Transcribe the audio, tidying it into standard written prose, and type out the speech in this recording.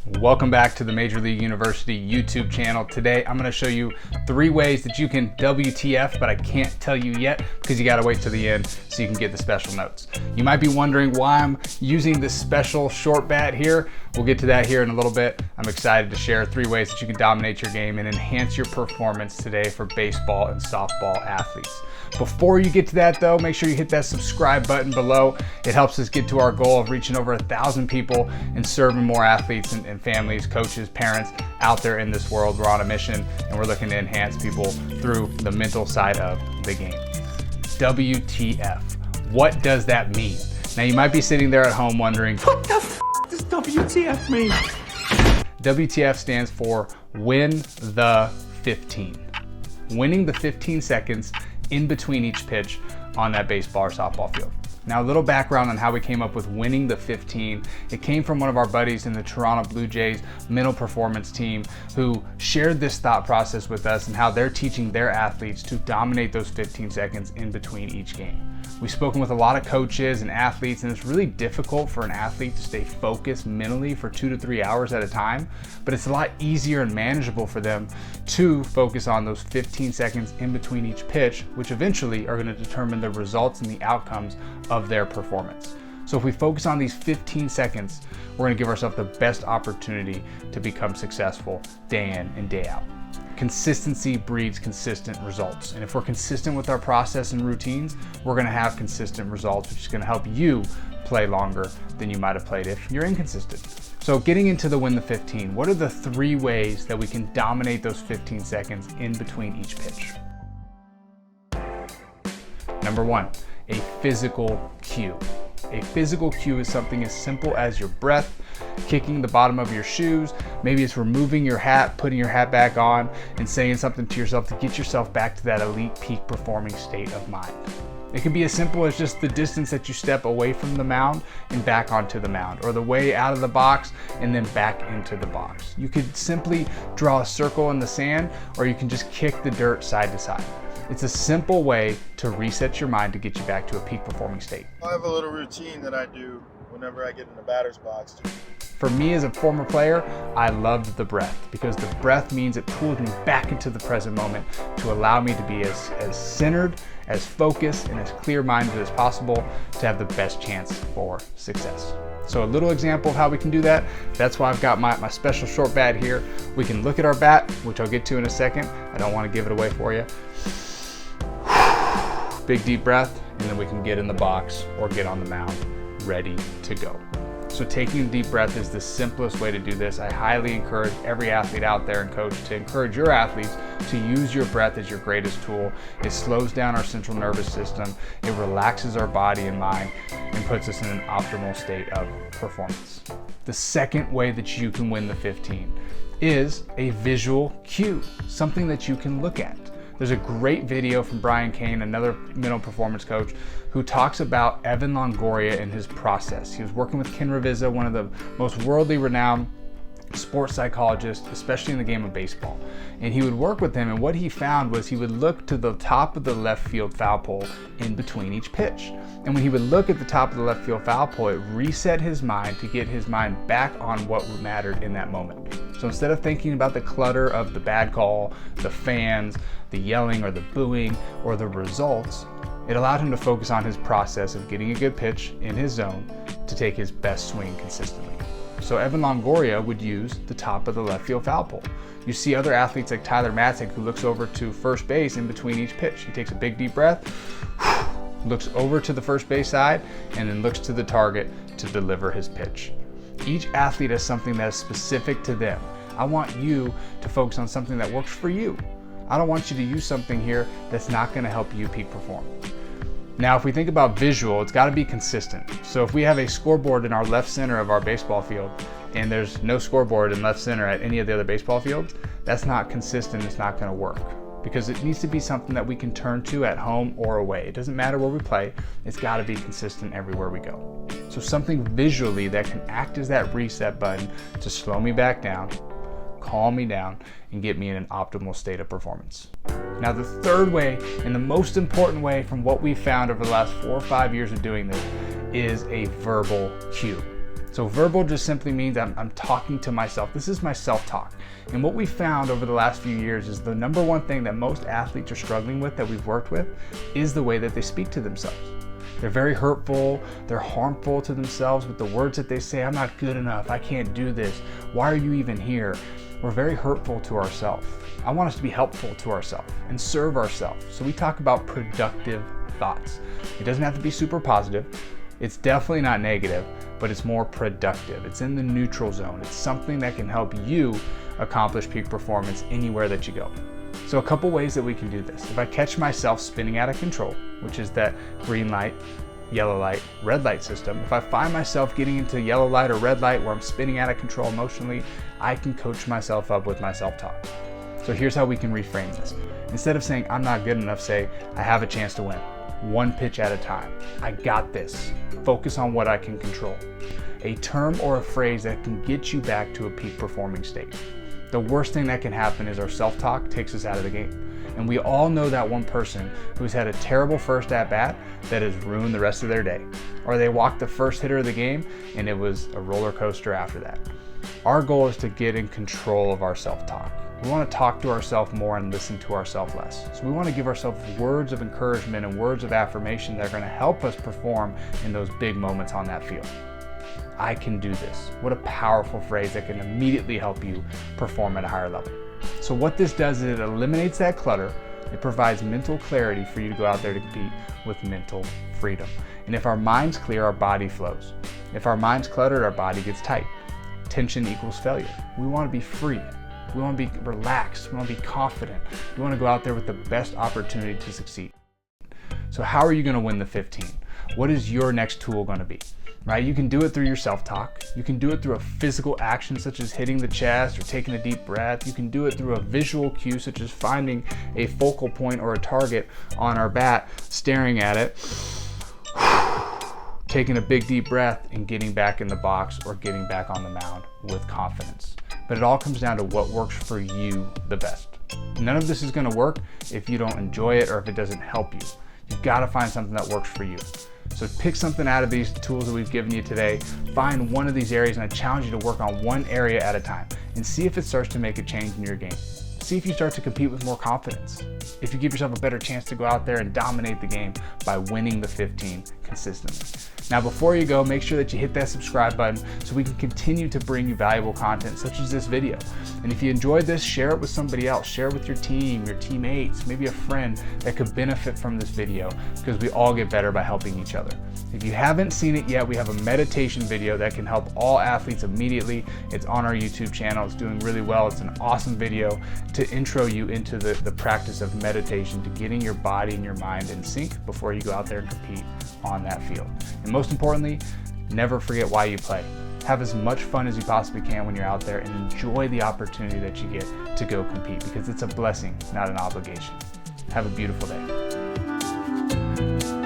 Welcome back to the Major League University YouTube channel. Today I'm going to show you 3 ways that you can WTF, but I can't tell you yet because you got to wait to the end so you can get the special notes. You might be wondering why I'm using this special short bat here. We'll get to that here in a little bit. I'm excited to share 3 ways that you can dominate your game and enhance your performance today for baseball and softball athletes. Before you get to that though, make sure you hit that subscribe button below. It helps us get to our goal of reaching over 1,000 people and serving more athletes and families, coaches, parents out there in this world. We're on a mission and we're looking to enhance people through the mental side of the game. WTF. What does that mean? Now you might be sitting there at home wondering, what the f does WTF mean? WTF stands for win the 15. Winning the 15 seconds in between each pitch on that baseball or softball field. Now a little background on how we came up with winning the 15. It came from one of our buddies in the Toronto Blue Jays mental performance team who shared this thought process with us and how they're teaching their athletes to dominate those 15 seconds in between each game. We've spoken with a lot of coaches and athletes, and it's really difficult for an athlete to stay focused mentally for 2 to 3 hours at a time, but it's a lot easier and manageable for them to focus on those 15 seconds in between each pitch, which eventually are going to determine the results and the outcomes of their performance. So if we focus on these 15 seconds, we're going to give ourselves the best opportunity to become successful day in and day out. Consistency breeds consistent results. And if we're consistent with our process and routines, we're going to have consistent results, which is going to help you play longer than you might have played if you're inconsistent. So getting into the win the 15, what are the 3 ways that we can dominate those 15 seconds in between each pitch? Number 1, a physical cue. A physical cue is something as simple as your breath, kicking the bottom of your shoes. Maybe it's removing your hat, putting your hat back on, and saying something to yourself to get yourself back to that elite peak performing state of mind. It can be as simple as just the distance that you step away from the mound and back onto the mound, or the way out of the box and then back into the box. You could simply draw a circle in the sand, or you can just kick the dirt side to side. It's a simple way to reset your mind to get you back to a peak performing state. I have a little routine that I do whenever I get in the batter's box. For me as a former player, I loved the breath because the breath means it pulls me back into the present moment to allow me to be as centered, as focused, and as clear-minded as possible to have the best chance for success. So a little example of how we can do that. That's why I've got my special short bat here. We can look at our bat, which I'll get to in a second. I don't want to give it away for you. Big deep breath, and then we can get in the box or get on the mound ready to go. So taking a deep breath is the simplest way to do this. I highly encourage every athlete out there and coach to encourage your athletes to use your breath as your greatest tool. It slows down our central nervous system, it relaxes our body and mind, and puts us in an optimal state of performance. The second way that you can win the 15 is a visual cue, something that you can look at. There's a great video from Cain, another mental performance coach, who talks about Evan Longoria and his process. He was working with Ravizza, one of the most worldly renowned sports psychologists, especially in the game of baseball. And he would work with him, and what he found was he would look to the top of the left field foul pole in between each pitch. And when he would look at the top of the left field foul pole, it reset his mind to get his mind back on what mattered in that moment. So instead of thinking about the clutter of the bad call, the fans, the yelling or the booing, or the results, it allowed him to focus on his process of getting a good pitch in his zone to take his best swing consistently. So Evan Longoria would use the top of the left field foul pole. You see other athletes like Tyler Matzik, who looks over to first base in between each pitch. He takes a big deep breath, looks over to the first base side, and then looks to the target to deliver his pitch. Each athlete has something that is specific to them. I want you to focus on something that works for you. I don't want you to use something here that's not going to help you peak perform. Now, if we think about visual, it's got to be consistent. So if we have a scoreboard in our left center of our baseball field and there's no scoreboard in left center at any of the other baseball fields, that's not consistent. It's not going to work because it needs to be something that we can turn to at home or away. It doesn't matter where we play. It's got to be consistent everywhere we go. So something visually that can act as that reset button to slow me back down, calm me down, and get me in an optimal state of performance. Now, the third way and the most important way from what we've found over the last 4 or 5 years of doing this is a verbal cue. So verbal just simply means I'm talking to myself. This is my self-talk. And what we found over the last few years is the number one thing that most athletes are struggling with, that we've worked with, is the way that they speak to themselves. They're very hurtful, they're harmful to themselves with the words that they say. I'm not good enough, I can't do this, why are you even here? We're very hurtful to ourselves. I want us to be helpful to ourselves and serve ourselves. So we talk about productive thoughts. It doesn't have to be super positive. It's definitely not negative, but it's more productive. It's in the neutral zone. It's something that can help you accomplish peak performance anywhere that you go. So a couple ways that we can do this. If I catch myself spinning out of control, which is that green light, yellow light, red light system, if I find myself getting into yellow light or red light where I'm spinning out of control emotionally, I can coach myself up with my self-talk. So here's how we can reframe this. Instead of saying, I'm not good enough, say, I have a chance to win. One pitch at a time. I got this. Focus on what I can control. A term or a phrase that can get you back to a peak performing state. The worst thing that can happen is our self-talk takes us out of the game. And we all know that one person who's had a terrible first at-bat that has ruined the rest of their day. Or they walked the first hitter of the game and it was a roller coaster after that. Our goal is to get in control of our self-talk. We want to talk to ourselves more and listen to ourselves less. So we want to give ourselves words of encouragement and words of affirmation that are going to help us perform in those big moments on that field. I can do this. What a powerful phrase that can immediately help you perform at a higher level. So what this does is it eliminates that clutter. It provides mental clarity for you to go out there to compete with mental freedom. And if our mind's clear, our body flows. If our mind's cluttered, our body gets tight. Tension equals failure. We want to be free. We want to be relaxed. We want to be confident. We want to go out there with the best opportunity to succeed. So how are you going to win the 15? What is your next tool going to be? Right? You can do it through your self-talk. You can do it through a physical action such as hitting the chest or taking a deep breath. You can do it through a visual cue such as finding a focal point or a target on our bat, staring at it, taking a big deep breath and getting back in the box or getting back on the mound with confidence. But it all comes down to what works for you the best. None of this is going to work if you don't enjoy it or if it doesn't help you. You've got to find something that works for you. So pick something out of these tools that we've given you today, find one of these areas, and I challenge you to work on one area at a time and see if it starts to make a change in your game. See if you start to compete with more confidence. If you give yourself a better chance to go out there and dominate the game by winning the 15 consistently. Now, before you go, make sure that you hit that subscribe button so we can continue to bring you valuable content such as this video. And if you enjoyed this, share it with somebody else. Share it with your team, your teammates, maybe a friend that could benefit from this video, because we all get better by helping each other. If you haven't seen it yet, we have a meditation video that can help all athletes immediately. It's on our YouTube channel. It's doing really well. It's an awesome video to intro you into the practice of meditation, to getting your body and your mind in sync before you go out there and compete on that field. And most importantly, never forget why you play. Have as much fun as you possibly can when you're out there and enjoy the opportunity that you get to go compete, because it's a blessing, not an obligation. Have a beautiful day.